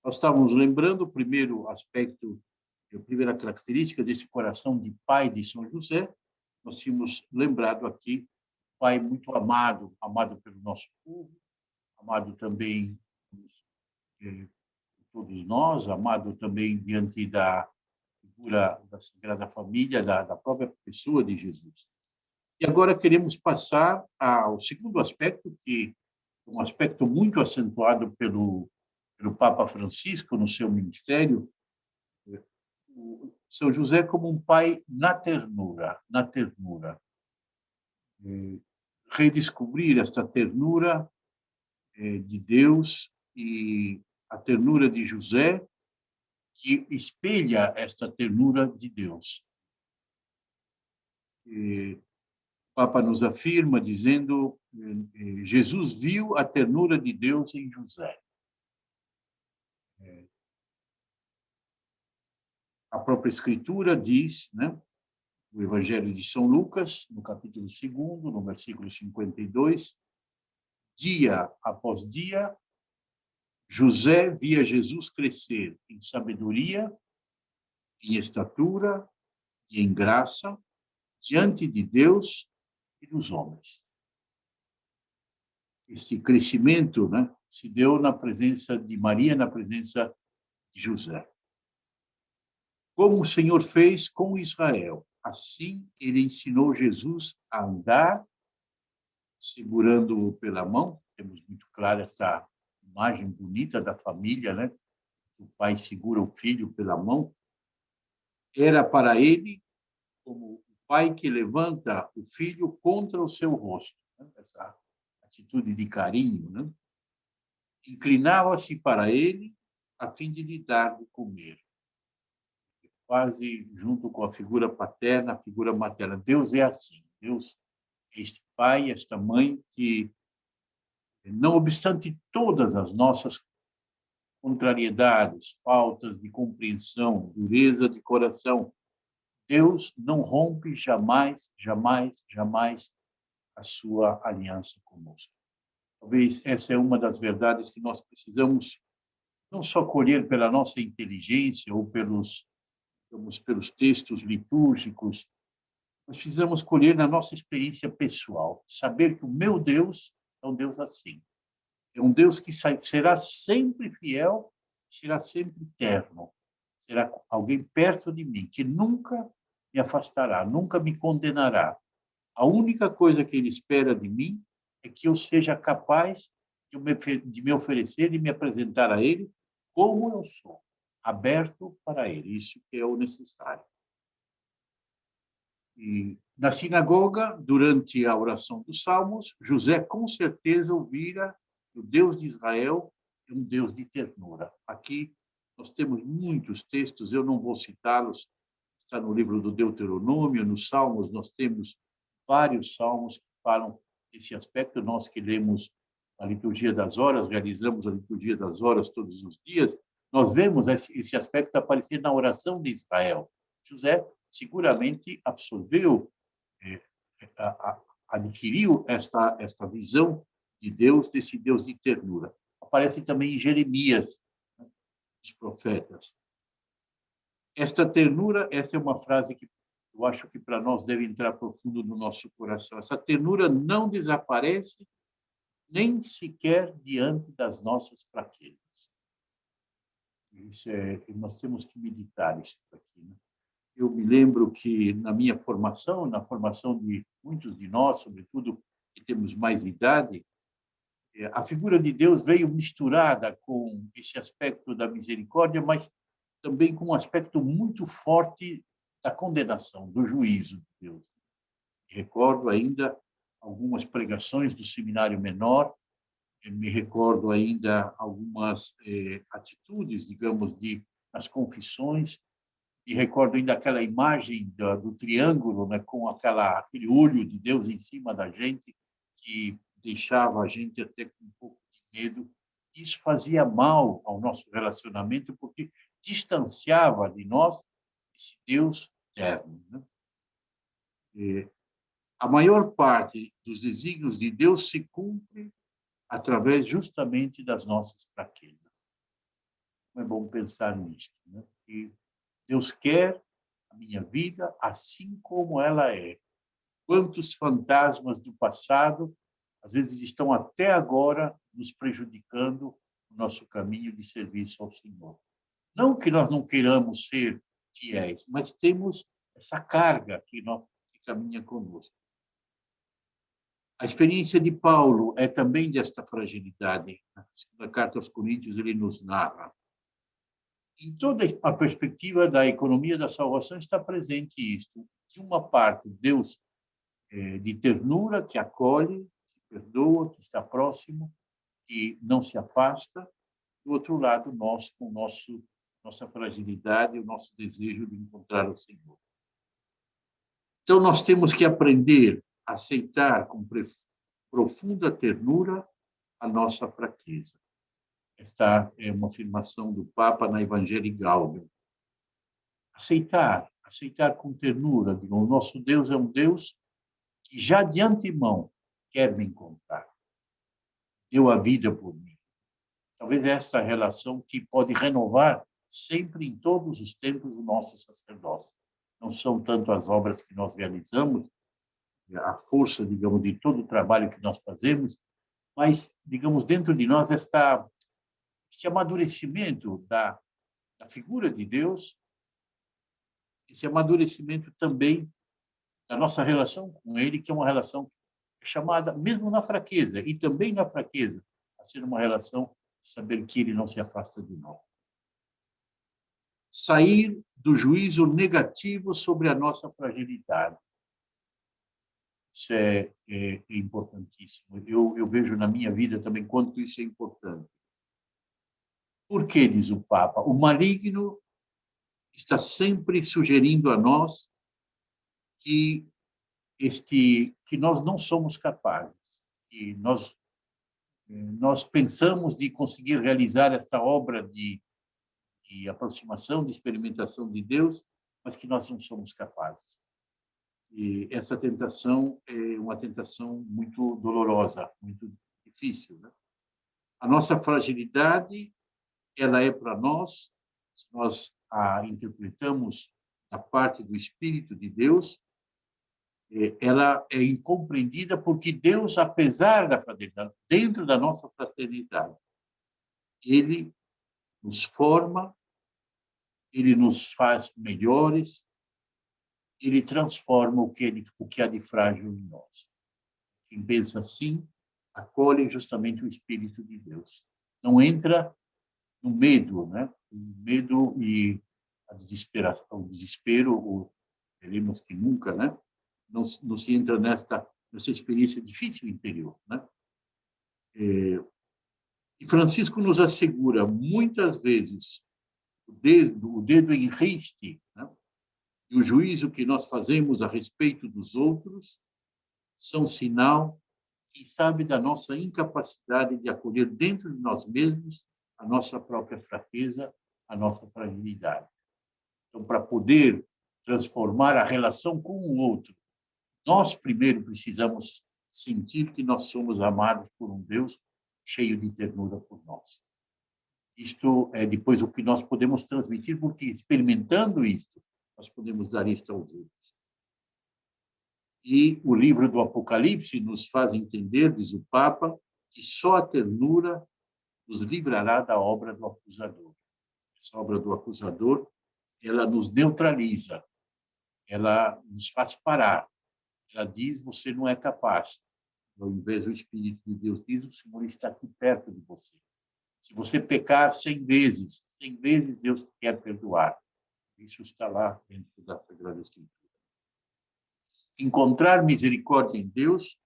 Nós estávamos lembrando o primeiro aspecto, a primeira característica desse coração de pai de São José. Nós tínhamos lembrado aqui, pai muito amado, amado pelo nosso povo, amado também por todos nós, amado também diante da figura da Sagrada Família, da própria pessoa de Jesus. E agora queremos passar ao segundo aspecto, que é um aspecto muito acentuado pelo Papa Francisco no seu ministério, o São José como um pai na ternura, na ternura. Redescobrir esta ternura de Deus e a ternura de José, que espelha esta ternura de Deus. O Papa nos afirma dizendo: Jesus viu a ternura de Deus em José. A própria Escritura diz, né, o Evangelho de São Lucas, no capítulo 2, no versículo 52, dia após dia, José via Jesus crescer em sabedoria, em estatura e em graça, diante de Deus e dos homens. Esse crescimento, né, se deu na presença de Maria, na presença de José. Como o Senhor fez com Israel, assim ele ensinou Jesus a andar, segurando-o pela mão. Temos muito clara essa imagem bonita da família, né? O pai segura o filho pela mão. Era para ele como o pai que levanta o filho contra o seu rosto, né? Essa atitude de carinho, né? Inclinava-se para ele a fim de lhe dar de comer. Quase junto com a figura paterna, a figura materna. Deus é assim. Deus é este pai, esta mãe que, não obstante todas as nossas contrariedades, faltas de compreensão, dureza de coração, Deus não rompe jamais, jamais, jamais a sua aliança conosco. Talvez essa é uma das verdades que nós precisamos não só colher pela nossa inteligência ou pelos textos litúrgicos, nós precisamos colher na nossa experiência pessoal, saber que o meu Deus é um Deus assim. É um Deus que será sempre fiel, será sempre terno. Será alguém perto de mim, que nunca me afastará, nunca me condenará. A única coisa que ele espera de mim é que eu seja capaz de me oferecer e me apresentar a ele como eu sou, aberto para ele. Isso que é o necessário. E na sinagoga, durante a oração dos Salmos, José com certeza ouvira que o Deus de Israel é um Deus de ternura. Aqui nós temos muitos textos, eu não vou citá-los, está no livro do Deuteronômio, nos Salmos nós temos vários salmos que falam desse aspecto. Nós que lemos a liturgia das horas, realizamos a liturgia das horas todos os dias, nós vemos esse aspecto aparecer na oração de Israel. José seguramente absorveu, adquiriu esta visão de Deus, desse Deus de ternura. Aparece também em Jeremias, né, os profetas. Esta ternura, essa é uma frase que eu acho que para nós deve entrar profundo no nosso coração. Essa ternura não desaparece nem sequer diante das nossas fraquezas. Nós temos que meditar isso aqui, né? Eu me lembro que na minha formação, na formação de muitos de nós, sobretudo que temos mais idade, a figura de Deus veio misturada com esse aspecto da misericórdia, mas também com um aspecto muito forte da condenação, do juízo de Deus. Recordo ainda algumas pregações do seminário menor, me recordo ainda algumas atitudes, digamos, nas confissões, e recordo ainda aquela imagem do triângulo, né, com aquele olho de Deus em cima da gente, que deixava a gente até com um pouco de medo. Isso fazia mal ao nosso relacionamento, porque distanciava de nós esse Deus eterno, né? A maior parte dos desígnios de Deus se cumpre através justamente das nossas fraquezas. como é bom pensar nisto, né? Que Deus quer a minha vida assim como ela é. Quantos fantasmas do passado, às vezes, estão até agora nos prejudicando o nosso caminho de serviço ao Senhor. Não que nós não queiramos ser fiéis, mas temos essa carga que caminha conosco. A experiência de Paulo é também desta fragilidade. Na segunda carta aos Coríntios, ele nos narra. Em toda a perspectiva da economia da salvação está presente isto. De uma parte, Deus de ternura, que acolhe, que perdoa, que está próximo, que não se afasta. Do outro lado, nós, com nossa fragilidade e o nosso desejo de encontrar o Senhor. Então, nós temos que aprender a aceitar com profunda ternura a nossa fraqueza. Esta é uma afirmação do Papa na Evangelii Gaudium. Aceitar com ternura. O nosso Deus é um Deus que já de antemão quer me encontrar. Deu a vida por mim. Talvez esta relação que pode renovar sempre, em todos os tempos, o nosso sacerdócio. Não são tanto as obras que nós realizamos, a força, digamos, de todo o trabalho que nós fazemos, mas, digamos, dentro de nós este amadurecimento da figura de Deus, esse amadurecimento também da nossa relação com Ele, que é uma relação chamada, mesmo na fraqueza, e também na fraqueza, a ser uma relação de saber que Ele não se afasta de nós. Sair do juízo negativo sobre a nossa fragilidade. Isso é importantíssimo. Eu vejo na minha vida também quanto isso é importante. Por que, diz o Papa? O maligno está sempre sugerindo a nós que nós não somos capazes, que nós pensamos de conseguir realizar essa obra de aproximação, de experimentação de Deus, mas que nós não somos capazes. E essa tentação é uma tentação muito dolorosa, muito difícil, né? A nossa fragilidade, ela é para nós, se nós a interpretamos a parte do Espírito de Deus, ela é incompreendida porque Deus, apesar da fraternidade, dentro da nossa fraternidade, Ele nos forma, Ele nos faz melhores, Ele transforma o que há de frágil em nós. Quem pensa assim, acolhe justamente o Espírito de Deus. Não entra no medo, né? O medo e a desesperação, o desespero, veremos que nunca, né? Não se entra nessa experiência difícil interior, né? E Francisco nos assegura, muitas vezes, o dedo em riste, né? E o juízo que nós fazemos a respeito dos outros são sinal, quem sabe, da nossa incapacidade de acolher dentro de nós mesmos a nossa própria fraqueza, a nossa fragilidade. Então, para poder transformar a relação com o outro, nós primeiro precisamos sentir que nós somos amados por um Deus cheio de ternura por nós. Isto é depois o que nós podemos transmitir, porque experimentando isto, nós podemos dar isto aos outros. E o livro do Apocalipse nos faz entender, diz o Papa, que só a ternura nos livrará da obra do acusador. Essa obra do acusador, ela nos neutraliza, ela nos faz parar. Ela diz, você não é capaz. Ao invés do Espírito de Deus diz, o Senhor está aqui perto de você. Se você pecar 100 vezes Deus quer perdoar. Isso está lá dentro da Sagrada Escritura. Encontrar misericórdia em Deus,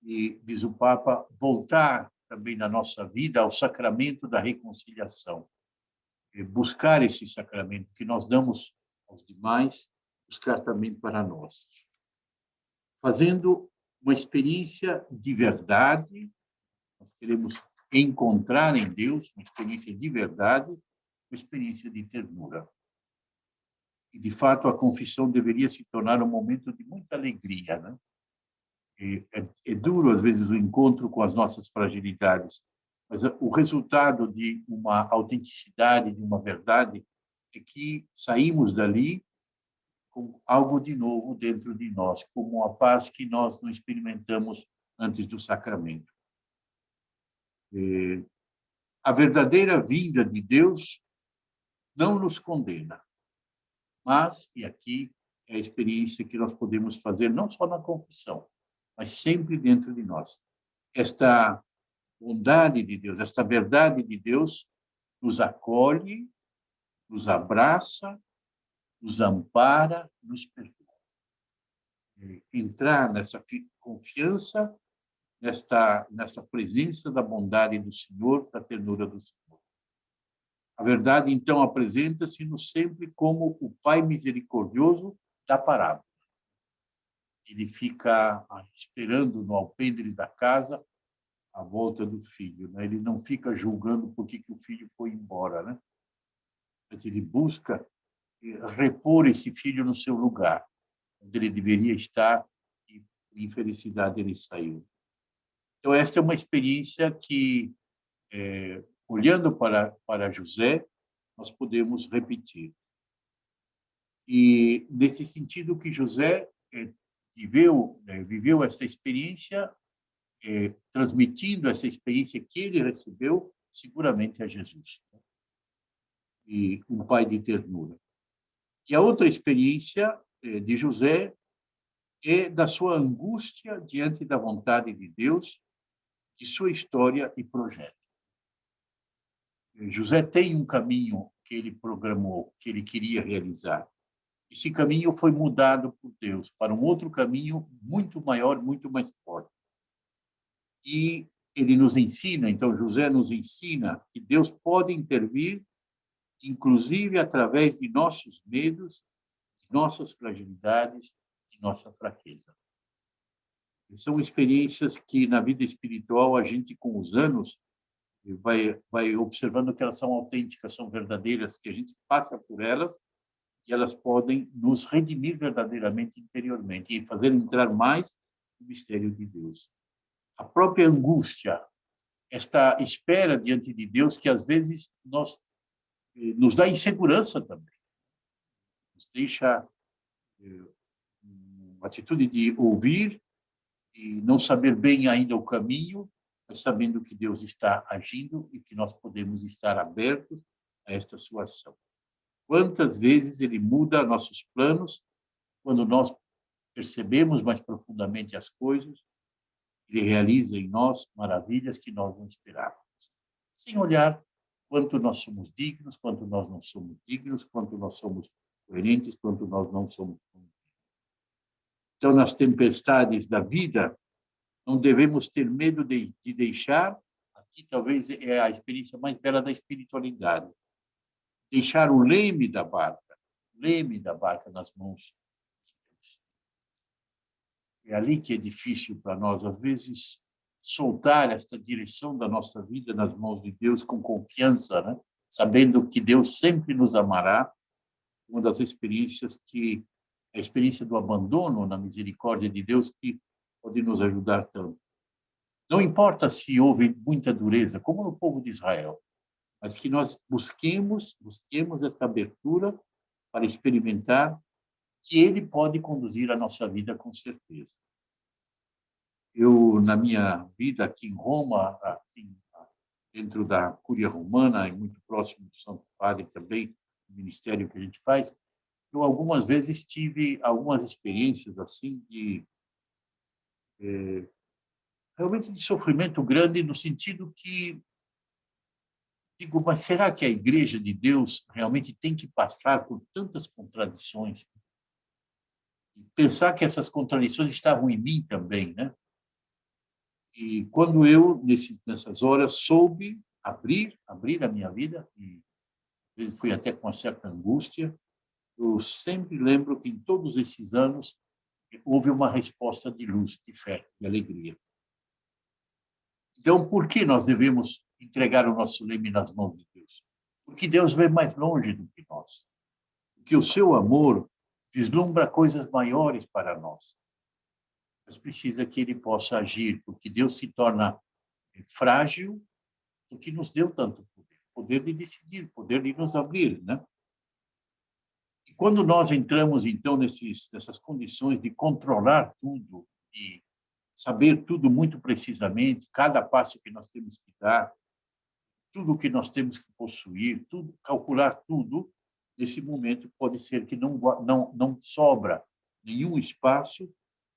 e, diz o Papa, voltar também na nossa vida ao sacramento da reconciliação. Buscar esse sacramento que nós damos aos demais, buscar também para nós. Fazendo uma experiência de verdade, nós queremos encontrar em Deus uma experiência de verdade, uma experiência de ternura. E, de fato, a confissão deveria se tornar um momento de muita alegria, né? É duro, às vezes, o encontro com as nossas fragilidades, Mas o resultado de uma autenticidade, de uma verdade, é que saímos dali com algo de novo dentro de nós, como a paz que nós não experimentamos antes do sacramento. A verdadeira vinda de Deus não nos condena, mas, e aqui é a experiência que nós podemos fazer, não só na confissão, mas sempre dentro de nós. Esta bondade de Deus, esta verdade de Deus nos acolhe, nos abraça, nos ampara, nos perdoa. Entrar nessa confiança, nessa presença da bondade do Senhor, da ternura do Senhor. A verdade, então, apresenta-se-nos sempre como o Pai misericordioso da parábola. Ele fica esperando no alpendre da casa a volta do filho, né? Ele não fica julgando por que o filho foi embora, né? Mas ele busca repor esse filho no seu lugar, onde ele deveria estar, e, infelicidade, ele saiu. Então, esta é uma experiência que, olhando para José, nós podemos repetir. E, nesse sentido que José viveu esta experiência, transmitindo essa experiência que ele recebeu, seguramente a Jesus. E um pai de ternura. E a outra experiência de José é da sua angústia diante da vontade de Deus, de sua história e projeto. José tem um caminho que ele programou, que ele queria realizar. Esse caminho foi mudado por Deus para um outro caminho muito maior, muito mais forte. E ele nos ensina, então José nos ensina que Deus pode intervir, inclusive através de nossos medos, de nossas fragilidades, de nossa fraqueza. São experiências que na vida espiritual a gente, com os anos, vai observando que elas são autênticas, são verdadeiras, que a gente passa por elas e elas podem nos redimir verdadeiramente interiormente e fazer entrar mais no mistério de Deus. A própria angústia, esta espera diante de Deus, que às vezes nos dá insegurança também, nos deixa uma atitude de ouvir e não saber bem ainda o caminho, mas sabendo que Deus está agindo e que nós podemos estar abertos a esta sua ação. Quantas vezes ele muda nossos planos quando nós percebemos mais profundamente as coisas, ele realiza em nós maravilhas que nós não esperávamos, sem olhar quanto nós somos dignos, quanto nós não somos dignos, quanto nós somos coerentes, quanto nós não somos coerentes. Então, nas tempestades da vida, não devemos ter medo de deixar, aqui talvez é a experiência mais bela da espiritualidade, deixar o leme da barca nas mãos de Deus. É ali que é difícil para nós, às vezes, soltar esta direção da nossa vida nas mãos de Deus com confiança, né? Sabendo que Deus sempre nos amará. Uma das experiências que é a experiência do abandono na misericórdia de Deus, que pode nos ajudar tanto. Não importa se houve muita dureza, como no povo de Israel, mas que nós busquemos esta abertura para experimentar que Ele pode conduzir a nossa vida com certeza. Eu, na minha vida aqui em Roma, assim, dentro da Cúria Romana, e muito próximo do Santo Padre também, o ministério que a gente faz, eu algumas vezes tive algumas experiências assim de realmente de sofrimento grande, no sentido que digo, mas será que a Igreja de Deus realmente tem que passar por tantas contradições? E pensar que essas contradições estavam em mim também, né? E quando eu, nessas horas, soube abrir a minha vida, e às vezes fui até com uma certa angústia, eu sempre lembro que em todos esses anos houve uma resposta de luz, de fé, de alegria. Então, por que nós devemos entregar o nosso leme nas mãos de Deus? Porque Deus vê mais longe do que nós. Porque o seu amor vislumbra coisas maiores para nós. Mas precisa que ele possa agir, porque Deus se torna frágil porque nos deu tanto poder, poder de decidir, poder de nos abrir, né? E quando nós entramos, então, nessas condições de controlar tudo, de saber tudo muito precisamente, cada passo que nós temos que dar, tudo que nós temos que possuir, tudo, calcular tudo, nesse momento pode ser que não sobra nenhum espaço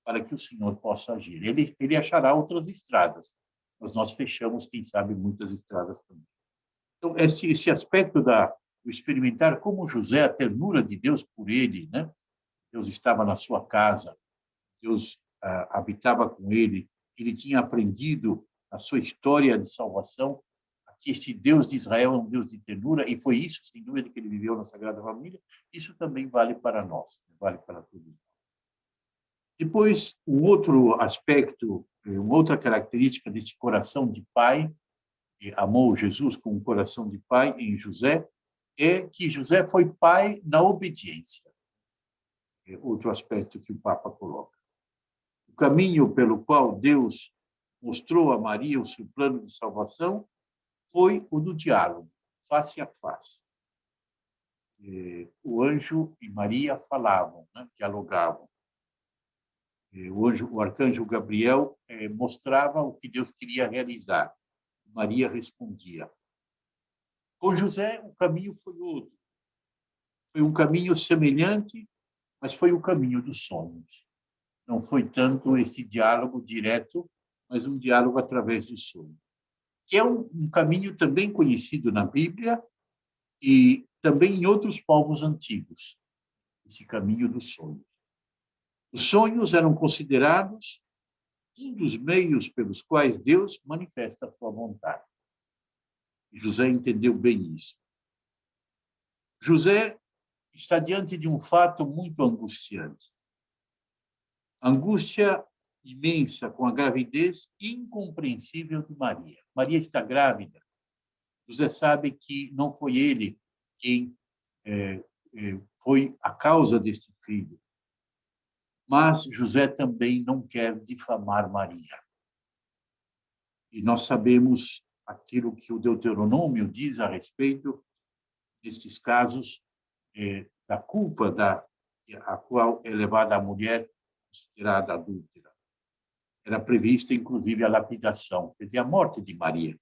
para que o Senhor possa agir. Ele achará outras estradas, mas nós fechamos, quem sabe, muitas estradas também. Então, esse aspecto do experimentar como José, a ternura de Deus por ele, né? Deus estava na sua casa, Deus habitava com ele, ele tinha aprendido a sua história de salvação, que este Deus de Israel é um Deus de ternura, e foi isso, sem dúvida, que ele viveu na Sagrada Família. Isso também vale para nós, vale para todos. Depois, um outro aspecto, uma outra característica deste coração de pai, que amou Jesus com um coração de pai em José, é que José foi pai na obediência. É outro aspecto que o Papa coloca. O caminho pelo qual Deus mostrou a Maria o seu plano de salvação foi o do diálogo, face a face. O anjo e Maria falavam, né, dialogavam. O arcanjo Gabriel mostrava o que Deus queria realizar. Maria respondia. Com José, o caminho foi outro. Foi um caminho semelhante, mas foi o caminho dos sonhos. Não foi tanto este diálogo direto, mas um diálogo através do sonho. Que é um caminho também conhecido na Bíblia e também em outros povos antigos, esse caminho dos sonhos. Os sonhos eram considerados um dos meios pelos quais Deus manifesta a sua vontade. E José entendeu bem isso. José está diante de um fato muito angustiante. Angústia imensa com a gravidez incompreensível de Maria. Maria está grávida. José sabe que não foi ele quem foi a causa deste filho. Mas José também não quer difamar Maria. E nós sabemos aquilo que o Deuteronômio diz a respeito destes casos da culpa a qual é levada a mulher considerada adúltera. Era prevista, inclusive, a lapidação, quer dizer, a morte de Maria.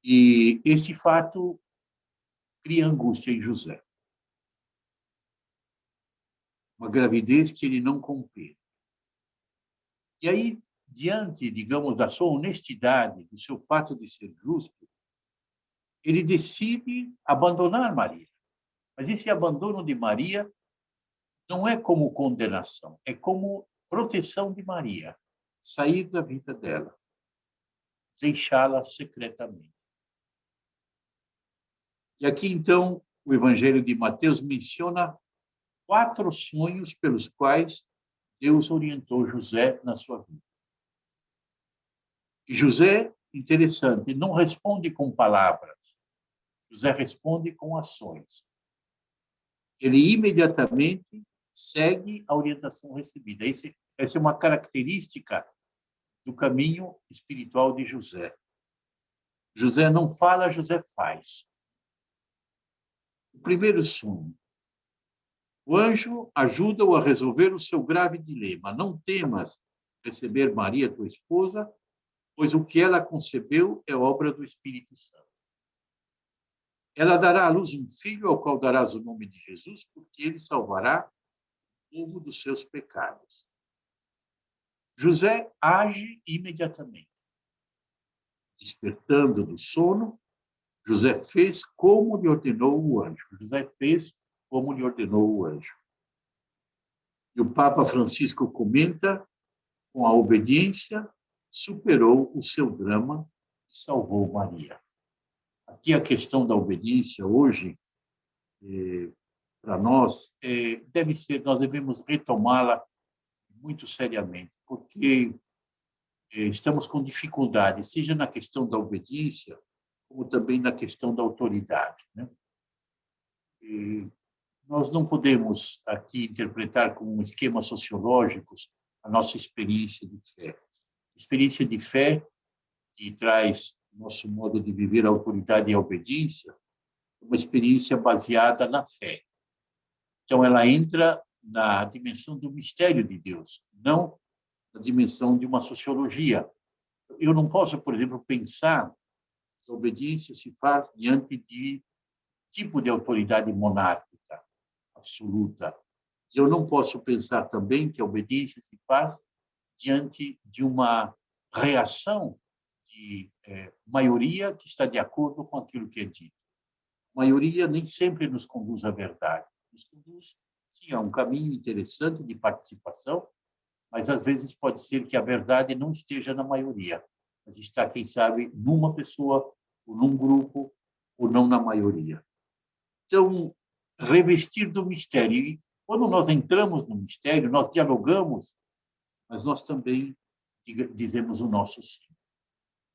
E este fato cria angústia em José. Uma gravidez que ele não compreende. E aí, diante, digamos, da sua honestidade, do seu fato de ser justo, ele decide abandonar Maria. Mas esse abandono de Maria não é como condenação, é como proteção de Maria. Sair da vida dela, deixá-la secretamente. E aqui, então, o Evangelho de Mateus menciona 4 sonhos pelos quais Deus orientou José na sua vida. E José, interessante, não responde com palavras. José responde com ações. Ele imediatamente segue a orientação recebida. Essa é uma característica do caminho espiritual de José. José não fala, José faz. O primeiro sonho. O anjo ajuda-o a resolver o seu grave dilema. Não temas receber Maria, tua esposa, pois o que ela concebeu é obra do Espírito Santo. Ela dará à luz um filho, ao qual darás o nome de Jesus, porque ele salvará o povo dos seus pecados. José age imediatamente. Despertando do sono, José fez como lhe ordenou o anjo. José fez como lhe ordenou o anjo. E o Papa Francisco comenta, com a obediência, superou o seu drama e salvou Maria. Aqui a questão da obediência hoje, para nós, nós devemos retomá-la muito seriamente, porque estamos com dificuldade, seja na questão da obediência, como também na questão da autoridade, né? E nós não podemos aqui interpretar como esquemas sociológicos a nossa experiência de fé. Experiência de fé que traz nosso modo de viver a autoridade e a obediência, é uma experiência baseada na fé. Então, ela entra na dimensão do mistério de Deus, não na dimensão de uma sociologia. Eu não posso, por exemplo, pensar que a obediência se faz diante de tipo de autoridade monárquica absoluta. Eu não posso pensar também que a obediência se faz diante de uma reação de maioria que está de acordo com aquilo que é dito. A maioria nem sempre nos conduz à verdade. Nos conduz, sim, a um caminho interessante de participação, mas às vezes pode ser que a verdade não esteja na maioria, mas está, quem sabe, numa pessoa, ou num grupo, ou não na maioria. Então, revestir do mistério. E quando nós entramos no mistério, nós dialogamos, mas nós também dizemos o nosso sim.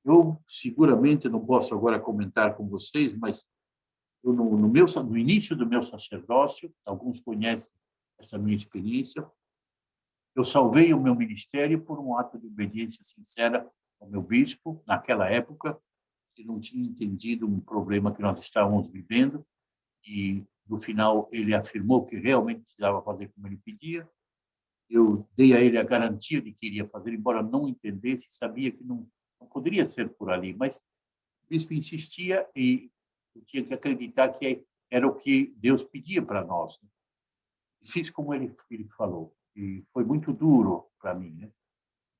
Eu seguramente não posso agora comentar com vocês, mas eu, no início do meu sacerdócio, alguns conhecem essa minha experiência, eu salvei o meu ministério por um ato de obediência sincera ao meu bispo, naquela época, que não tinha entendido um problema que nós estávamos vivendo, e, no final, ele afirmou que realmente precisava fazer como ele pedia. Eu dei a ele a garantia de que iria fazer, embora não entendesse, sabia que não poderia ser por ali, mas o bispo insistia e eu tinha que acreditar que era o que Deus pedia para nós. Fiz como ele falou, e foi muito duro para mim, né?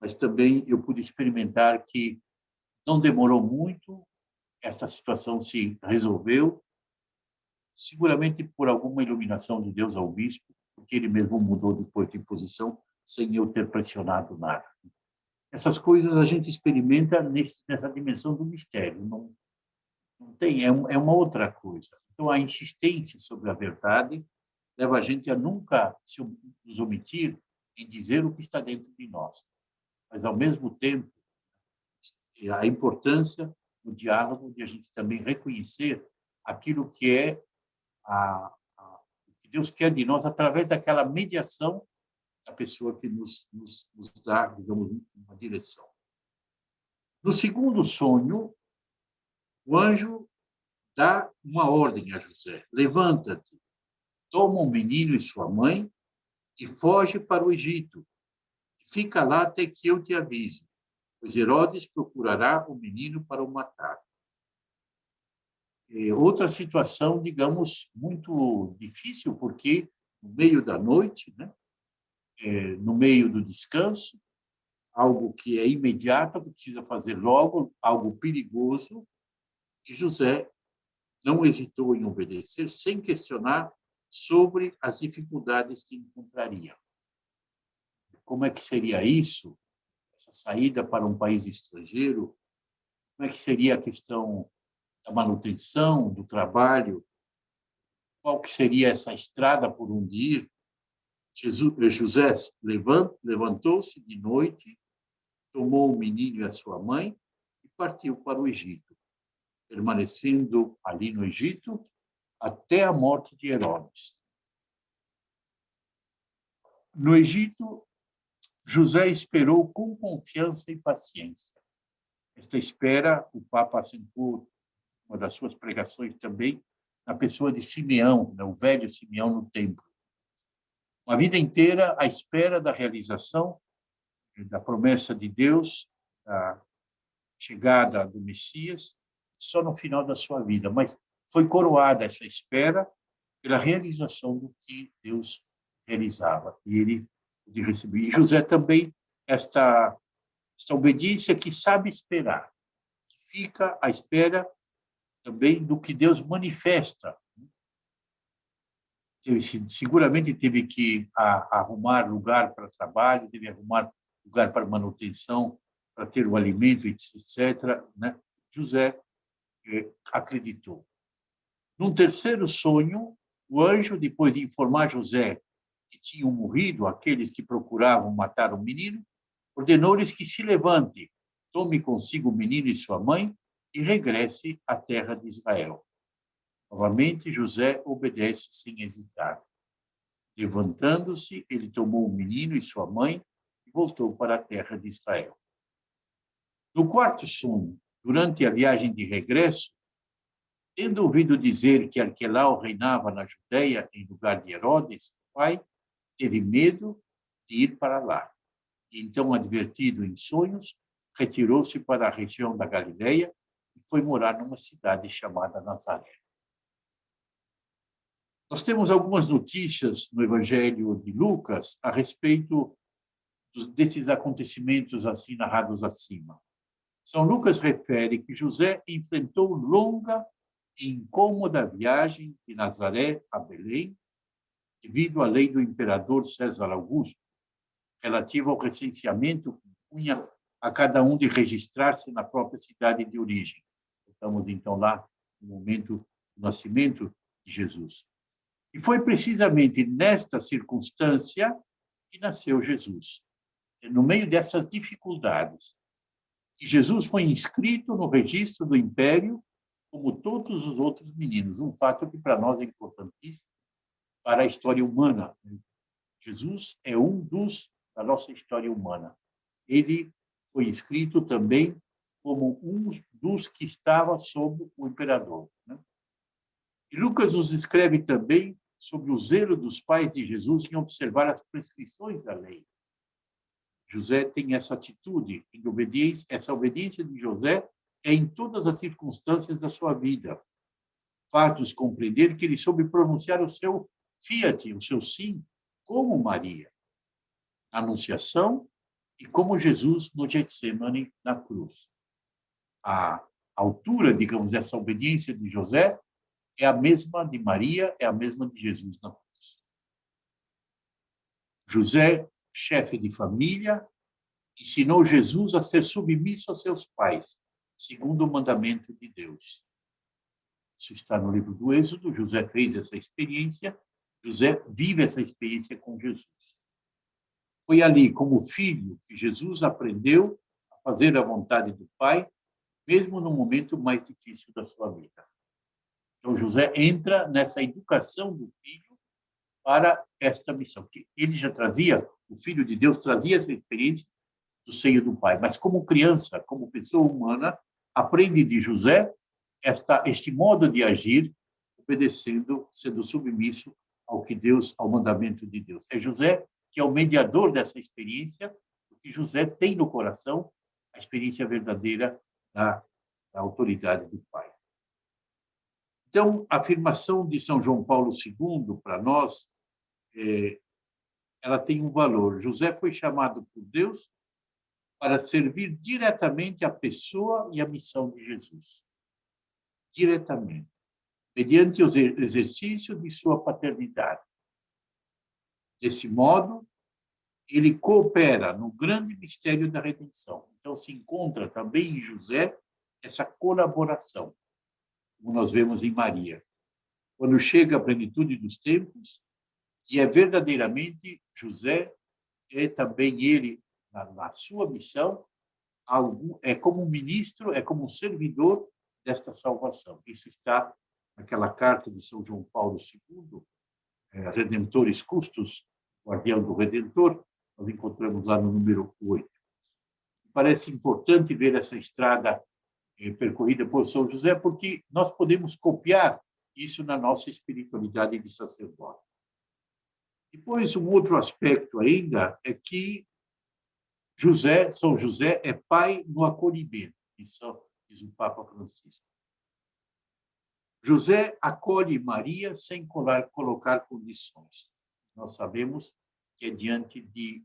Mas também eu pude experimentar que não demorou muito, essa situação se resolveu, seguramente por alguma iluminação de Deus ao bispo, porque ele mesmo mudou depois de posição, sem eu ter pressionado nada. Essas coisas a gente experimenta nessa dimensão do mistério, não tem, é uma outra coisa. Então, a insistência sobre a verdade leva a gente a nunca nos omitir em dizer o que está dentro de nós. Mas, ao mesmo tempo, a importância do diálogo de a gente também reconhecer aquilo que é o que Deus quer de nós através daquela mediação da pessoa que nos dá, digamos, uma direção. No segundo sonho, o anjo dá uma ordem a José: levanta-te, toma o menino e sua mãe e foge para o Egito. Fica lá até que eu te avise, pois Herodes procurará o menino para o matar. Outra situação, digamos, muito difícil, porque no meio da noite, né, no meio do descanso, algo que é imediato, que precisa fazer logo, algo perigoso, e José não hesitou em obedecer, sem questionar sobre as dificuldades que encontraria. Como é que seria isso, essa saída para um país estrangeiro? Como é que seria a questão da manutenção, do trabalho? Qual que seria essa estrada por onde ir? José levantou-se de noite, tomou o menino e a sua mãe e partiu para o Egito, permanecendo ali no Egito até a morte de Herodes. No Egito, José esperou com confiança e paciência. Esta espera, o Papa acentuou uma das suas pregações também, na pessoa de Simeão, o velho Simeão no templo. Uma vida inteira à espera da realização da promessa de Deus, da chegada do Messias, só no final da sua vida. Mas foi coroada essa espera pela realização do que Deus realizava. E ele de receber. E José também, esta obediência que sabe esperar, que fica à espera também do que Deus manifesta. Ele seguramente teve que arrumar lugar para trabalho, teve que arrumar lugar para manutenção, para ter o alimento, etc. Né? José acreditou. Num terceiro sonho, o anjo, depois de informar José que tinham morrido aqueles que procuravam matar o menino, ordenou-lhes que se levante, tome consigo o menino e sua mãe e regresse à terra de Israel. Novamente, José obedece sem hesitar. Levantando-se, ele tomou o menino e sua mãe e voltou para a terra de Israel. No quarto sonho, durante a viagem de regresso, tendo ouvido dizer que Arquelau reinava na Judeia em lugar de Herodes, seu pai, teve medo de ir para lá. E então, advertido em sonhos, retirou-se para a região da Galileia e foi morar numa cidade chamada Nazaré. Nós temos algumas notícias no Evangelho de Lucas a respeito desses acontecimentos assim narrados acima. São Lucas refere que José enfrentou longa e incômoda viagem de Nazaré a Belém, devido à lei do imperador César Augusto, relativa ao recenseamento que punha a cada um de registrar-se na própria cidade de origem. Estamos, então, lá no momento do nascimento de Jesus. E foi precisamente nesta circunstância que nasceu Jesus. No meio dessas dificuldades, que Jesus foi inscrito no registro do Império, como todos os outros meninos. Um fato que para nós é importantíssimo para a história humana. Jesus é um da nossa história humana. Ele foi inscrito também como um dos que estava sob o imperador. E Lucas nos escreve também sobre o zelo dos pais de Jesus em observar as prescrições da lei. José tem essa atitude de obediência, essa obediência de José é em todas as circunstâncias da sua vida. Faz-nos compreender que ele soube pronunciar o seu fiat, o seu sim, como Maria, na Anunciação e como Jesus no Getsemane, na cruz. A altura, digamos, dessa obediência de José é a mesma de Maria, é a mesma de Jesus na cruz. José, chefe de família, ensinou Jesus a ser submisso a seus pais, segundo o mandamento de Deus. Isso está no livro do Êxodo. José fez essa experiência, José vive essa experiência com Jesus. Foi ali, como filho, que Jesus aprendeu a fazer a vontade do Pai, mesmo no momento mais difícil da sua vida. Então, José entra nessa educação do filho para esta missão, que ele já trazia, o Filho de Deus trazia essa experiência do seio do Pai, mas como criança, como pessoa humana, aprende de José este modo de agir, obedecendo, sendo submisso ao mandamento de Deus. É José que é o mediador dessa experiência, porque José tem no coração a experiência verdadeira da autoridade do Pai. Então, a afirmação de São João Paulo II, para nós, ela tem um valor. José foi chamado por Deus para servir diretamente a pessoa e a missão de Jesus. Diretamente. Mediante o exercício de sua paternidade. Desse modo, ele coopera no grande mistério da redenção. Então, se encontra também em José essa colaboração, como nós vemos em Maria. Quando chega a plenitude dos tempos, e é verdadeiramente José, é também ele, na sua missão, é como um ministro, é como um servidor desta salvação. Isso está naquela carta de São João Paulo II, Redemptoris Custos, guardião do Redentor, nós encontramos lá no número 8. Parece importante ver essa estrada percorrida por São José, porque nós podemos copiar isso na nossa espiritualidade de sacerdote. Depois, um outro aspecto ainda é que São José é pai no acolhimento, diz o Papa Francisco. José acolhe Maria sem colocar condições. Nós sabemos que é diante de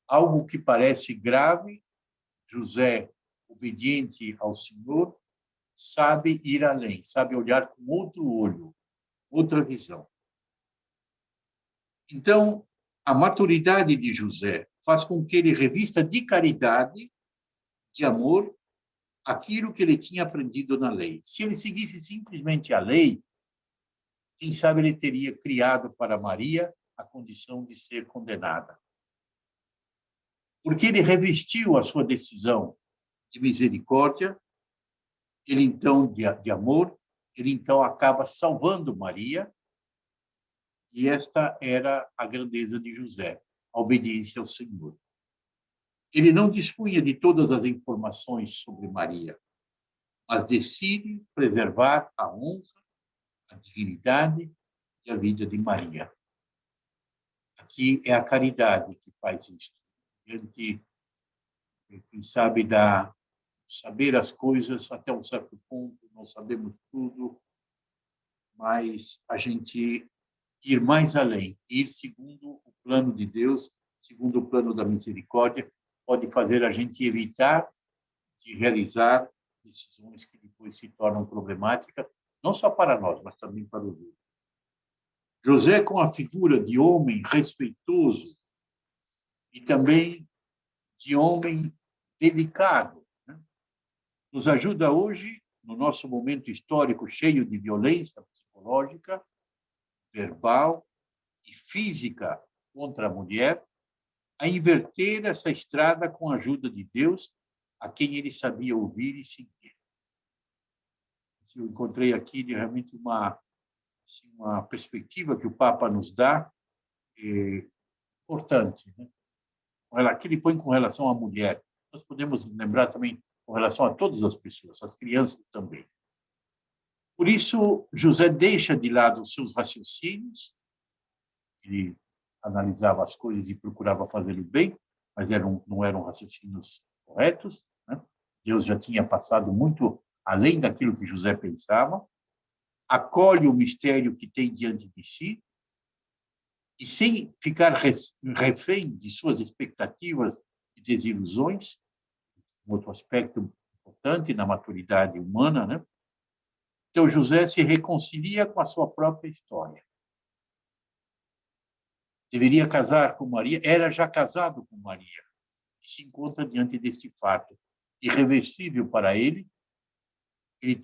algo que parece grave, José, obediente ao Senhor, sabe ir além, sabe olhar com outro olho, outra visão. Então, a maturidade de José faz com que ele revista de caridade, de amor, aquilo que ele tinha aprendido na lei. Se ele seguisse simplesmente a lei, quem sabe ele teria criado para Maria a condição de ser condenada. Porque ele revestiu a sua decisão de misericórdia, ele então, de amor, ele então acaba salvando Maria, e esta era a grandeza de José, a obediência ao Senhor. Ele não dispunha de todas as informações sobre Maria, mas decide preservar a honra, a dignidade e a vida de Maria. Aqui é a caridade que faz isso. Diante, quem sabe, saber as coisas até um certo ponto, não sabemos tudo, mas a gente ir mais além, ir segundo o plano de Deus, segundo o plano da misericórdia, pode fazer a gente evitar de realizar decisões que depois se tornam problemáticas, não só para nós, mas também para os outros. José, com a figura de homem respeitoso e também de homem delicado, né? Nos ajuda hoje, no nosso momento histórico cheio de violência psicológica, verbal e física contra a mulher, a inverter essa estrada com a ajuda de Deus, a quem ele sabia ouvir e seguir. Eu encontrei aqui realmente uma perspectiva que o Papa nos dá, importante, né? Que ele põe com relação à mulher. Nós podemos lembrar também com relação a todas as pessoas, as crianças também. Por isso, José deixa de lado os seus raciocínios, ele analisava as coisas e procurava fazer o bem, mas não eram raciocínios corretos, né? Deus já tinha passado muito além daquilo que José pensava, acolhe o mistério que tem diante de si, e sem ficar refém de suas expectativas e desilusões, um outro aspecto importante na maturidade humana, né? Então, José se reconcilia com a sua própria história. Deveria casar com Maria, era já casado com Maria, e se encontra diante deste fato irreversível para ele. Ele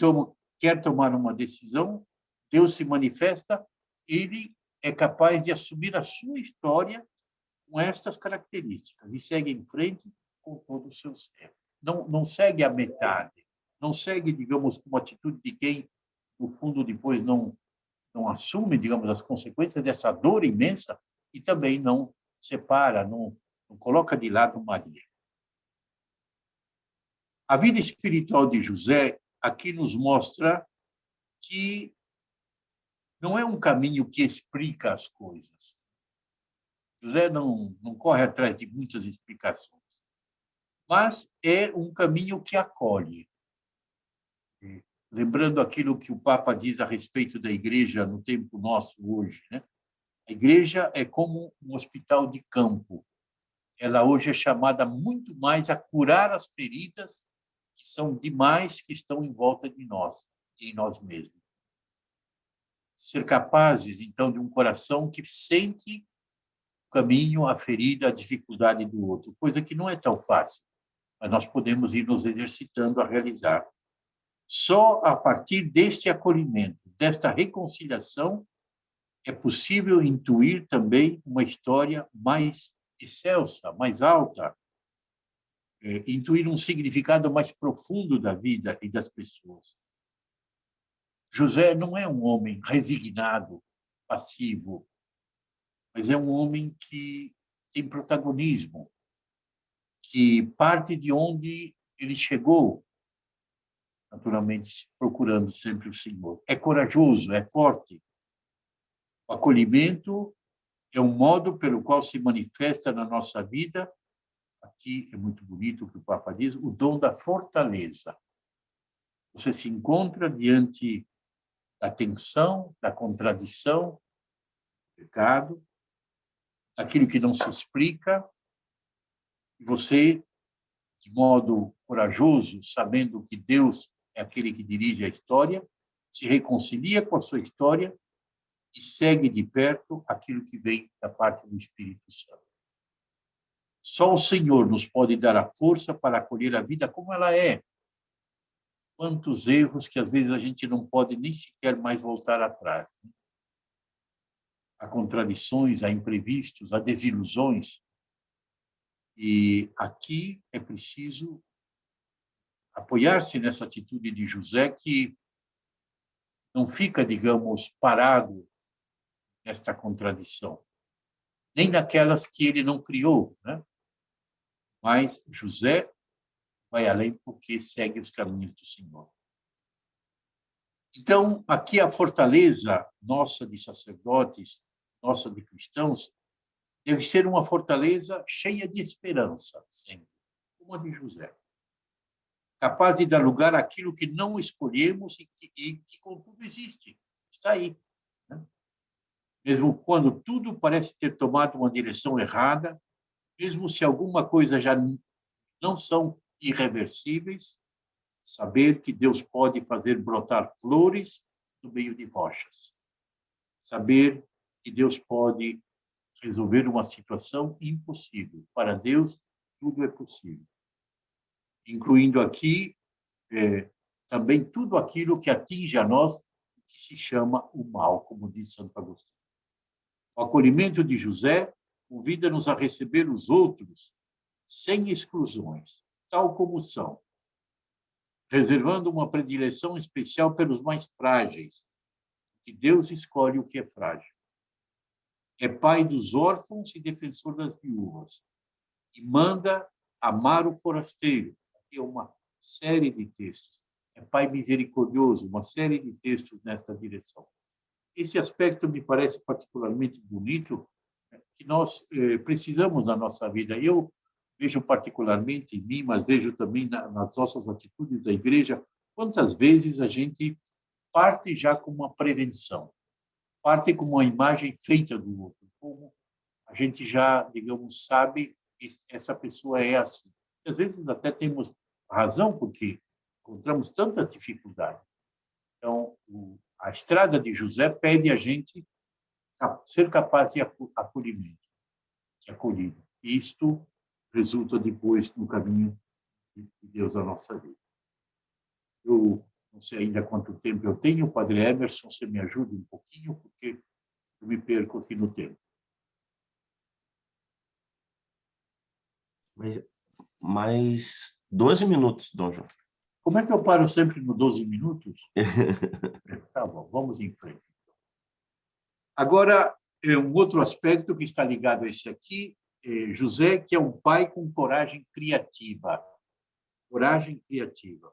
quer tomar uma decisão, Deus se manifesta, ele é capaz de assumir a sua história com estas características e segue em frente com todo o seu ser. Não segue a metade, não segue, digamos, com uma atitude de quem, no fundo, depois não assume, digamos, as consequências dessa dor imensa e também não separa, não coloca de lado Maria. A vida espiritual de José aqui nos mostra que não é um caminho que explica as coisas. José não corre atrás de muitas explicações, mas é um caminho que acolhe. Lembrando aquilo que o Papa diz a respeito da igreja no tempo nosso hoje, né? A igreja é como um hospital de campo. Ela hoje é chamada muito mais a curar as feridas que são demais, que estão em volta de nós, em nós mesmos. Ser capazes, então, de um coração que sente o caminho, a ferida, a dificuldade do outro, coisa que não é tão fácil, mas nós podemos ir nos exercitando a realizar. Só a partir deste acolhimento, desta reconciliação, é possível intuir também uma história mais excelsa, mais alta, intuir um significado mais profundo da vida e das pessoas. José não é um homem resignado, passivo, mas é um homem que tem protagonismo, que parte de onde ele chegou, naturalmente procurando sempre o Senhor. É corajoso, é forte. O acolhimento é um modo pelo qual se manifesta na nossa vida, aqui é muito bonito o que o Papa diz, o dom da fortaleza. Você se encontra diante da tensão, da contradição, do pecado, daquilo que não se explica, e você, de modo corajoso, sabendo que Deus é aquele que dirige a história, se reconcilia com a sua história e segue de perto aquilo que vem da parte do Espírito Santo. Só o Senhor nos pode dar a força para acolher a vida como ela é. Quantos erros que às vezes a gente não pode nem sequer mais voltar atrás, né? Há contradições, há imprevistos, há desilusões. E aqui é preciso apoiar-se nessa atitude de José, que não fica, digamos, parado nesta contradição, nem naquelas que ele não criou, né? Mas José vai além porque segue os caminhos do Senhor. Então, aqui a fortaleza nossa de sacerdotes, nossa de cristãos, deve ser uma fortaleza cheia de esperança, sempre, como a de José. Capaz de dar lugar àquilo que não escolhemos e contudo, existe. Está aí. Né? Mesmo quando tudo parece ter tomado uma direção errada, mesmo se alguma coisa já não são irreversíveis, saber que Deus pode fazer brotar flores no meio de rochas. Saber que Deus pode resolver uma situação impossível. Para Deus, tudo é possível. Incluindo aqui também tudo aquilo que atinge a nós, que se chama o mal, como diz Santo Agostinho. O acolhimento de José convida-nos a receber os outros sem exclusões, tal como são, reservando uma predileção especial pelos mais frágeis, que Deus escolhe o que é frágil. É pai dos órfãos e defensor das viúvas, e manda amar o forasteiro. Aqui é uma série de textos. É pai misericordioso, uma série de textos nesta direção. Esse aspecto me parece particularmente bonito, que nós precisamos na nossa vida. Eu vejo particularmente em mim, mas vejo também nas nossas atitudes da igreja, quantas vezes a gente parte já com uma prevenção, parte com uma imagem feita do outro, como a gente já, digamos, sabe que essa pessoa é assim. E, às vezes até temos razão, porque encontramos tantas dificuldades. Então, a estrada de José pede a gente ser capaz de acolhimento, de acolhida. Isto resulta depois no caminho de Deus na nossa vida. Eu não sei ainda quanto tempo eu tenho, Padre Emerson, você me ajuda um pouquinho, porque eu me perco aqui no tempo. Mais 12 minutos, Dom João. Como é que eu paro sempre no 12 minutos? Tá bom, vamos em frente. Agora, um outro aspecto que está ligado a esse aqui, José, que é um pai com coragem criativa. Coragem criativa.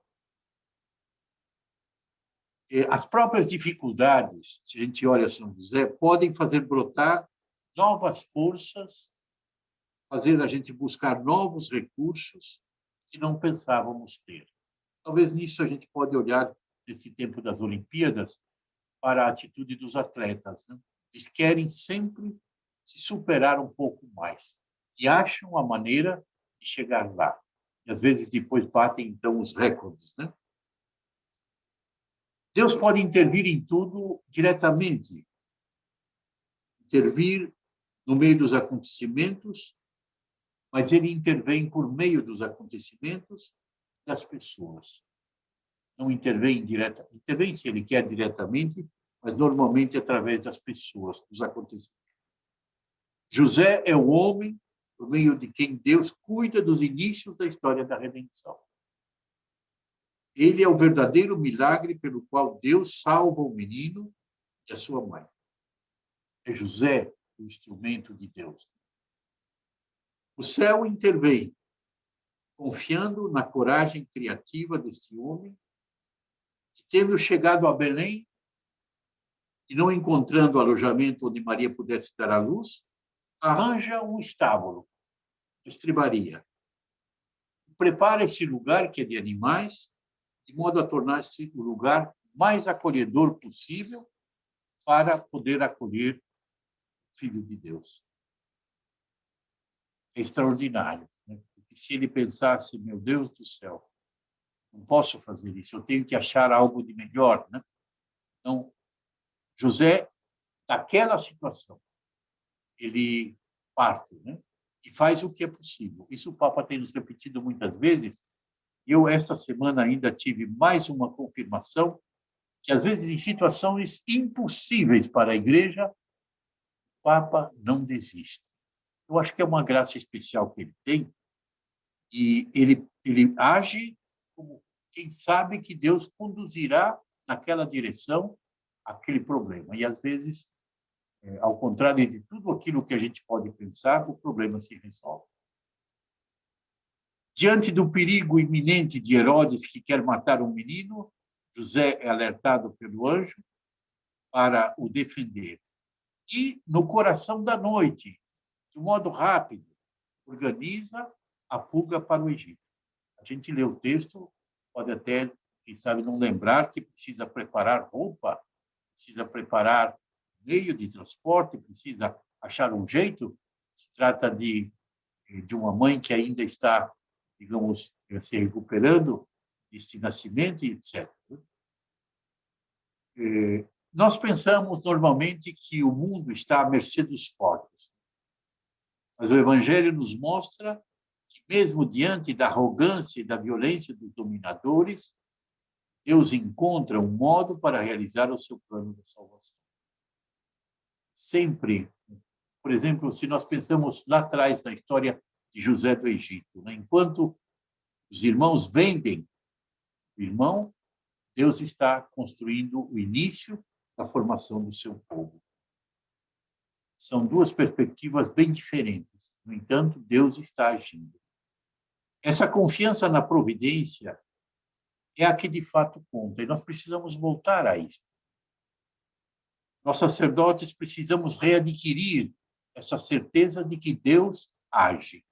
As próprias dificuldades, se a gente olha São José, podem fazer brotar novas forças, fazer a gente buscar novos recursos que não pensávamos ter. Talvez nisso a gente pode olhar, nesse tempo das Olimpíadas, para a atitude dos atletas. Né? Eles querem sempre se superar um pouco mais e acham a maneira de chegar lá. E, às vezes, depois batem, então, os recordes. Né? Deus pode intervir em tudo diretamente, intervir no meio dos acontecimentos, mas ele intervém por meio dos acontecimentos das pessoas. Não intervém direta, intervém se ele quer diretamente, mas normalmente através das pessoas, dos acontecimentos. José é o homem por meio de quem Deus cuida dos inícios da história da redenção. Ele é o verdadeiro milagre pelo qual Deus salva o menino e a sua mãe. É José o instrumento de Deus. O céu intervém, confiando na coragem criativa deste homem, que, tendo chegado a Belém e não encontrando alojamento onde Maria pudesse dar à luz, arranja um estábulo, estrebaria. Prepara esse lugar, que é de animais, de modo a tornar-se o lugar mais acolhedor possível para poder acolher o Filho de Deus. É extraordinário, né? Porque se ele pensasse, meu Deus do céu, não posso fazer isso, eu tenho que achar algo de melhor, né? Então, José, daquela situação, ele parte, né? E faz o que é possível. Isso o Papa tem nos repetido muitas vezes. Eu, esta semana, ainda tive mais uma confirmação que, às vezes, em situações impossíveis para a Igreja, o Papa não desiste. Eu acho que é uma graça especial que ele tem, e ele age como quem sabe que Deus conduzirá naquela direção aquele problema. E, às vezes, ao contrário de tudo aquilo que a gente pode pensar, o problema se resolve. Diante do perigo iminente de Herodes, que quer matar um menino, José é alertado pelo anjo para o defender. E, no coração da noite, de um modo rápido, organiza a fuga para o Egito. A gente lê o texto, pode até, quem sabe, não lembrar que precisa preparar roupa, precisa preparar meio de transporte, precisa achar um jeito. Se trata de uma mãe que ainda está, digamos, se recuperando desse nascimento, etc. Nós pensamos normalmente que o mundo está à mercê dos fortes, mas o Evangelho nos mostra que, mesmo diante da arrogância e da violência dos dominadores, Deus encontra um modo para realizar o seu plano de salvação. Sempre, por exemplo, se nós pensamos lá atrás na história de José do Egito, né? Enquanto os irmãos vendem o irmão, Deus está construindo o início da formação do seu povo. São duas perspectivas bem diferentes. No entanto, Deus está agindo. Essa confiança na providência é a que de fato conta, e nós precisamos voltar a isso. Nós, sacerdotes, precisamos readquirir essa certeza de que Deus age.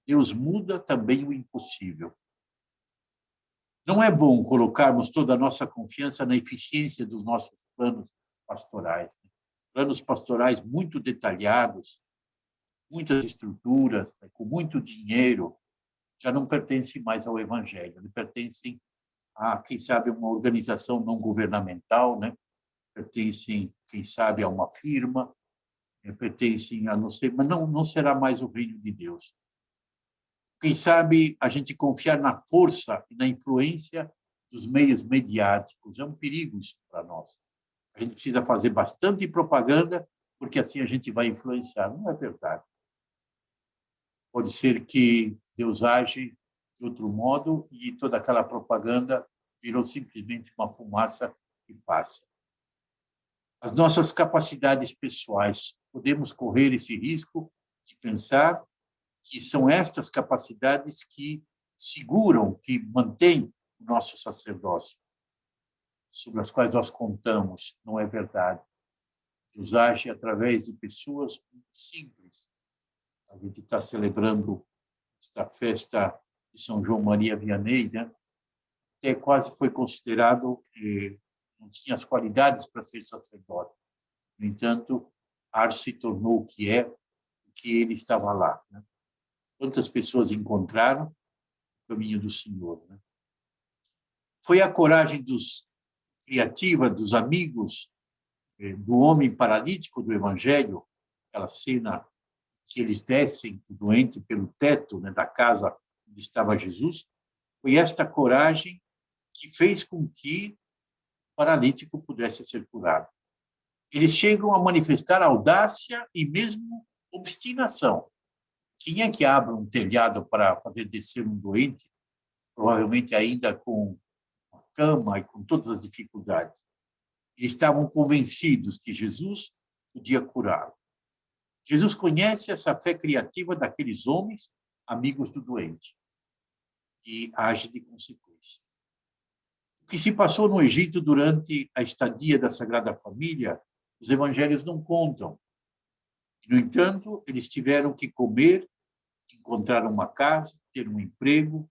Deus muda também o impossível. Não é bom colocarmos toda a nossa confiança na eficiência dos nossos planos pastorais. Planos pastorais muito detalhados, muitas estruturas, com muito dinheiro, já não pertencem mais ao Evangelho, pertencem a, quem sabe, uma organização não governamental, né? Pertencem, quem sabe, a uma firma, pertencem a não sei, mas não será mais o reino de Deus. Quem sabe a gente confiar na força e na influência dos meios mediáticos. É um perigo isso para nós. A gente precisa fazer bastante propaganda, porque assim a gente vai influenciar. Não é verdade. Pode ser que Deus age de outro modo e toda aquela propaganda virou simplesmente uma fumaça que passa. As nossas capacidades pessoais, podemos correr esse risco de pensar que são estas capacidades que seguram, que mantêm o nosso sacerdócio, sobre as quais nós contamos. Não é verdade. Deus age através de pessoas muito simples. A gente está celebrando esta festa de São João Maria Vianney, né? Até quase foi considerado que não tinha as qualidades para ser sacerdote. No entanto, Ars se tornou o que é, porque ele estava lá, né? Quantas pessoas encontraram o caminho do Senhor, né? Foi a coragem criativa dos amigos do homem paralítico do Evangelho, aquela cena que eles descem o doente pelo teto, né, da casa onde estava Jesus. Foi esta coragem que fez com que o paralítico pudesse ser curado. Eles chegam a manifestar audácia e mesmo obstinação. Quem é que abre um telhado para fazer descer um doente, provavelmente ainda com uma cama e com todas as dificuldades? Eles estavam convencidos que Jesus podia curá-lo. Jesus conhece essa fé criativa daqueles homens, amigos do doente, e age de consequência. O que se passou no Egito durante a estadia da Sagrada Família, os evangelhos não contam. No entanto, eles tiveram que comer, encontrar uma casa, ter um emprego.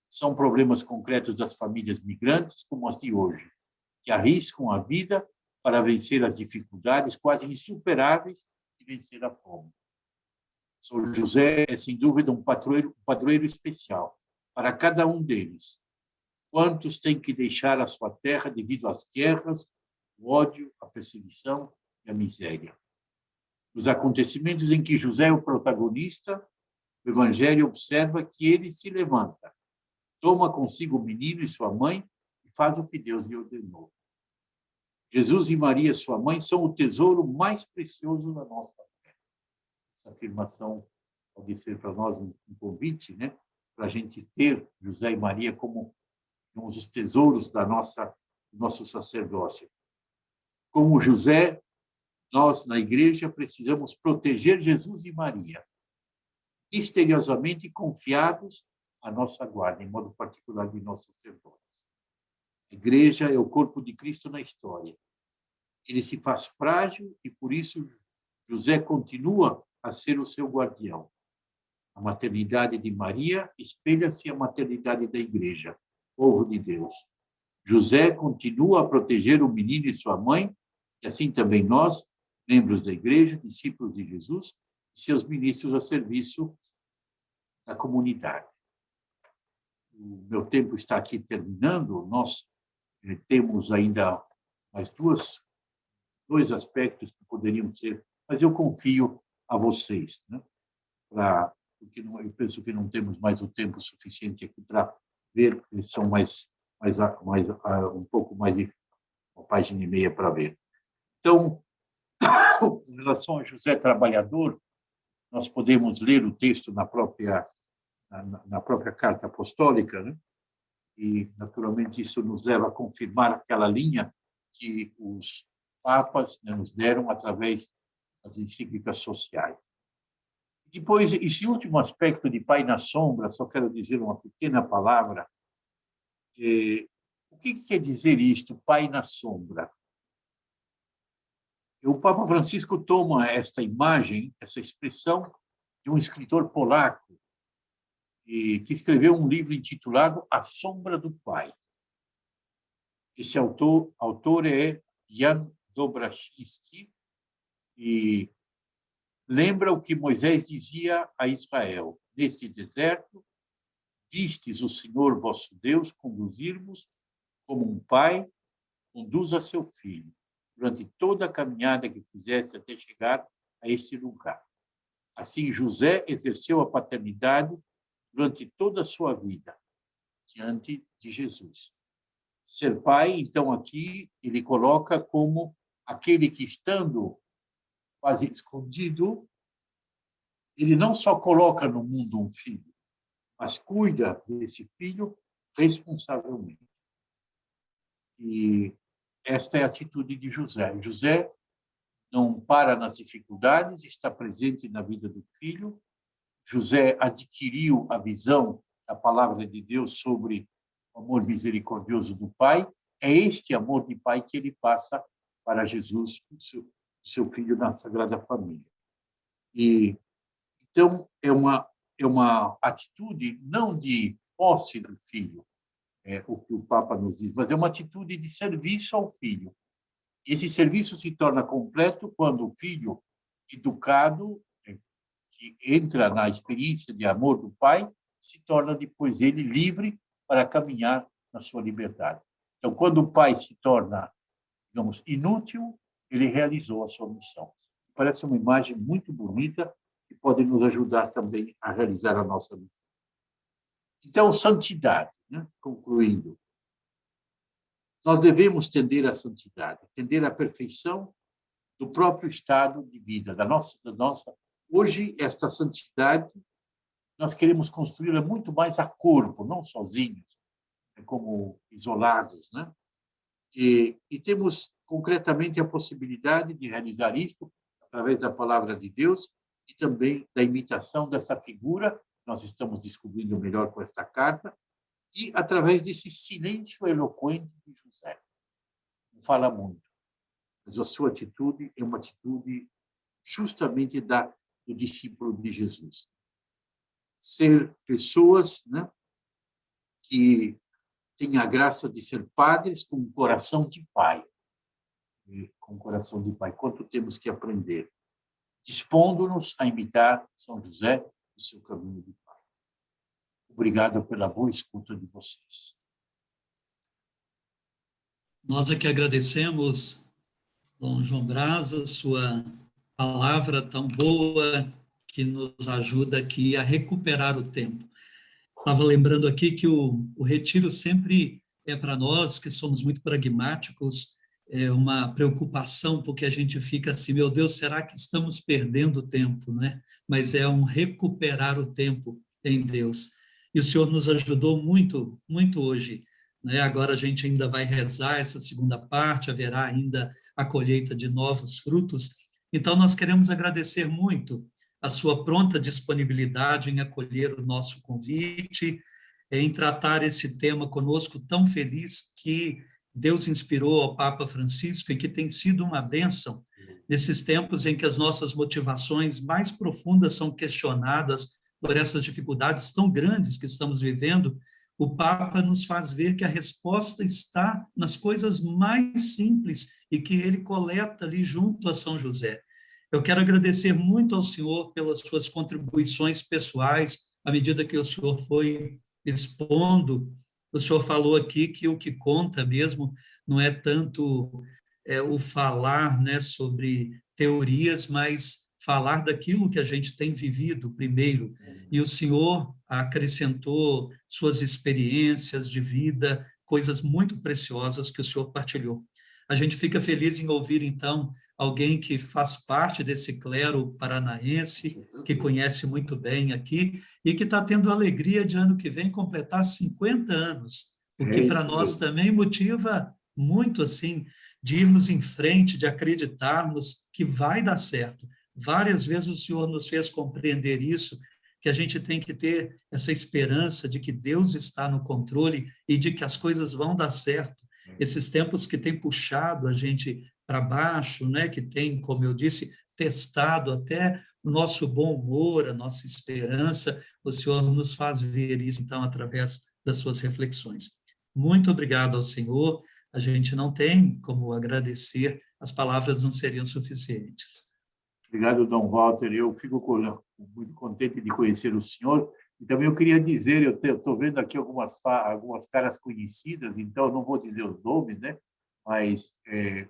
São problemas concretos das famílias migrantes, como as de hoje, que arriscam a vida para vencer as dificuldades quase insuperáveis de vencer a fome. São José é, sem dúvida, um padroeiro especial para cada um deles. Quantos têm que deixar a sua terra devido às guerras, o ódio, a perseguição e a miséria? Nos acontecimentos em que José é o protagonista, o Evangelho observa que ele se levanta, toma consigo o menino e sua mãe e faz o que Deus lhe ordenou. Jesus e Maria, sua mãe, são o tesouro mais precioso da nossa fé. Essa afirmação pode ser para nós um convite, né? Para a gente ter José e Maria como os tesouros do nosso sacerdócio. Como José, nós, na igreja, precisamos proteger Jesus e Maria, misteriosamente confiados à nossa guarda, em modo particular de nossos sacerdotes. A igreja é o corpo de Cristo na história. Ele se faz frágil e, por isso, José continua a ser o seu guardião. A maternidade de Maria espelha-se a maternidade da igreja, povo de Deus. José continua a proteger o menino e sua mãe, e assim também nós, membros da igreja, discípulos de Jesus, e seus ministros a serviço da comunidade. O meu tempo está aqui terminando, nós temos ainda mais dois aspectos que poderiam ser, mas eu confio a vocês, né? Porque eu penso que não temos mais o tempo suficiente aqui para ver, eles são um pouco mais de uma página e meia para ver. Então, em relação a José Trabalhador, nós podemos ler o texto na própria carta apostólica, né? E, naturalmente, isso nos leva a confirmar aquela linha que os papas, né, nos deram através das encíclicas sociais. Depois, esse último aspecto de Pai na Sombra, só quero dizer uma pequena palavra. O que quer dizer isto, Pai na Sombra? O Papa Francisco toma esta imagem, essa expressão, de um escritor polaco, que escreveu um livro intitulado A Sombra do Pai. Esse autor é Jan Dobraszewski, e lembra o que Moisés dizia a Israel: neste deserto, vistes o Senhor vosso Deus conduzir-vos como um pai conduz a seu filho, durante toda a caminhada que fizeste até chegar a este lugar. Assim, José exerceu a paternidade durante toda a sua vida, diante de Jesus. Ser pai, então, aqui, ele coloca como aquele que, estando quase escondido, ele não só coloca no mundo um filho, mas cuida desse filho responsavelmente. E esta é a atitude de José. José não para nas dificuldades, está presente na vida do filho. José adquiriu a visão da palavra de Deus sobre o amor misericordioso do Pai. É este amor de Pai que ele passa para Jesus, seu filho na Sagrada Família. E então é uma atitude não de posse do filho, o que o Papa nos diz, mas é uma atitude de serviço ao filho. Esse serviço se torna completo quando o filho educado, que entra na experiência de amor do pai, se torna depois ele livre para caminhar na sua liberdade. Então, quando o pai se torna, digamos, inútil, ele realizou a sua missão. Parece uma imagem muito bonita que pode nos ajudar também a realizar a nossa missão. Então, santidade, né? Concluindo. Nós devemos tender à santidade, tender à perfeição do próprio estado de vida, da nossa. Hoje, esta santidade, nós queremos construí-la muito mais a corpo, não sozinhos, como isolados, né? E temos, concretamente, a possibilidade de realizar isto através da palavra de Deus e também da imitação dessa figura, nós estamos descobrindo melhor com esta carta, e através desse silêncio eloquente de José. Não fala muito, mas a sua atitude é uma atitude justamente do discípulo de Jesus. Ser pessoas, né, que têm a graça de ser padres com um coração de pai. Com coração de pai. Quanto temos que aprender? Dispondo-nos a imitar São José e seu caminho de pai. Obrigado pela boa escuta de vocês. Nós é que agradecemos, Dom João Braz, sua palavra tão boa que nos ajuda aqui a recuperar o tempo. Estava lembrando aqui que o retiro sempre é para nós, que somos muito pragmáticos, é uma preocupação, porque a gente fica assim, meu Deus, será que estamos perdendo tempo, né? Mas é um recuperar o tempo em Deus. E o Senhor nos ajudou muito, muito hoje, né? Agora a gente ainda vai rezar essa segunda parte, haverá ainda a colheita de novos frutos. Então, nós queremos agradecer muito a sua pronta disponibilidade em acolher o nosso convite, em tratar esse tema conosco, tão feliz que Deus inspirou ao Papa Francisco e que tem sido uma bênção nesses tempos em que as nossas motivações mais profundas são questionadas por essas dificuldades tão grandes que estamos vivendo. O Papa nos faz ver que a resposta está nas coisas mais simples e que ele coleta ali junto a São José. Eu quero agradecer muito ao senhor pelas suas contribuições pessoais, à medida que o senhor foi expondo. O senhor falou aqui que o que conta mesmo não é tanto o falar, né, sobre teorias, mas falar daquilo que a gente tem vivido primeiro. E o senhor acrescentou suas experiências de vida, coisas muito preciosas que o senhor partilhou. A gente fica feliz em ouvir, então, alguém que faz parte desse clero paranaense, que conhece muito bem aqui, e que está tendo a alegria de ano que vem completar 50 anos, o que para nós também motiva muito, assim, de irmos em frente, de acreditarmos que vai dar certo. Várias vezes o Senhor nos fez compreender isso, que a gente tem que ter essa esperança de que Deus está no controle e de que as coisas vão dar certo. Esses tempos que têm puxado a gente para baixo, né, que tem, como eu disse, testado até o nosso bom humor, a nossa esperança, o Senhor nos faz ver isso, então, através das suas reflexões. Muito obrigado ao Senhor. A gente não tem como agradecer, as palavras não seriam suficientes. Obrigado, Dom Walter. Eu fico muito contente de conhecer o senhor. E também eu queria dizer, eu estou vendo aqui algumas caras conhecidas, então eu não vou dizer os nomes, né? Mas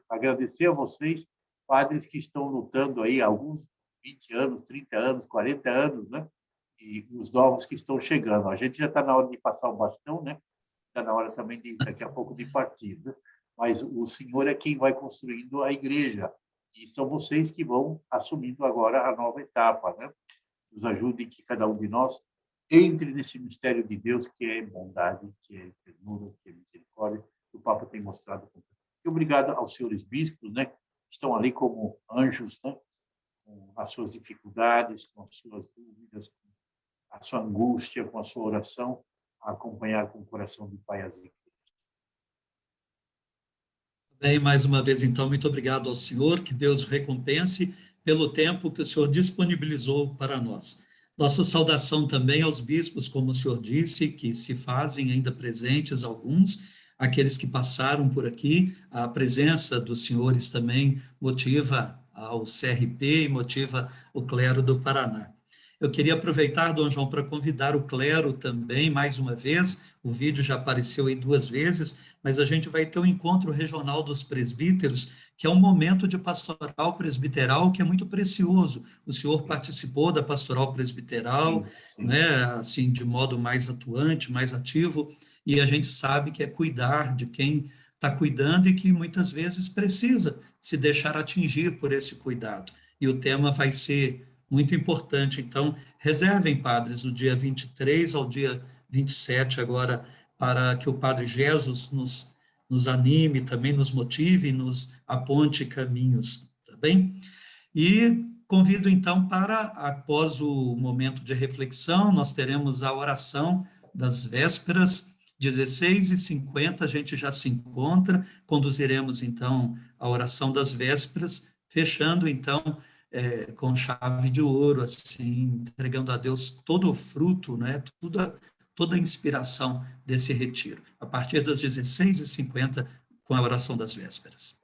agradecer a vocês, padres que estão lutando aí há alguns 20 anos, 30 anos, 40 anos, né? E os novos que estão chegando. A gente já está na hora de passar o bastão, né? Está na hora também, daqui a pouco, de partir, né? Mas o senhor é quem vai construindo a igreja, e são vocês que vão assumindo agora a nova etapa, né? Nos ajudem que cada um de nós entre nesse mistério de Deus, que é bondade, que é ternura, que é misericórdia, que o Papa tem mostrado. E obrigado aos senhores bispos, né? Que estão ali como anjos, né? Com as suas dificuldades, com as suas dúvidas, com a sua angústia, com a sua oração, a acompanhar com o coração de Pai as igrejas. Bem, mais uma vez, então, muito obrigado ao senhor, que Deus recompense pelo tempo que o senhor disponibilizou para nós. Nossa saudação também aos bispos, como o senhor disse, que se fazem ainda presentes alguns, aqueles que passaram por aqui. A presença dos senhores também motiva ao CRP e motiva o clero do Paraná. Eu queria aproveitar, Dom João, para convidar o clero também, mais uma vez. O vídeo já apareceu aí 2 vezes, mas a gente vai ter um encontro regional dos presbíteros, que é um momento de pastoral presbiteral que é muito precioso. O senhor participou da pastoral presbiteral, Sim. né, assim, de modo mais atuante, mais ativo, e a gente sabe que é cuidar de quem está cuidando e que muitas vezes precisa se deixar atingir por esse cuidado. E o tema vai ser muito importante. Então, reservem, padres, o dia 23 ao dia 27 agora, para que o Padre Jesus nos anime, também nos motive, nos aponte caminhos, tá bem? E convido, então, para, após o momento de reflexão, nós teremos a oração das vésperas, 16h50, a gente já se encontra, conduziremos, então, a oração das vésperas, fechando, então, com chave de ouro, assim, entregando a Deus todo o fruto, né, toda a inspiração desse retiro, a partir das 16h50, com a oração das vésperas.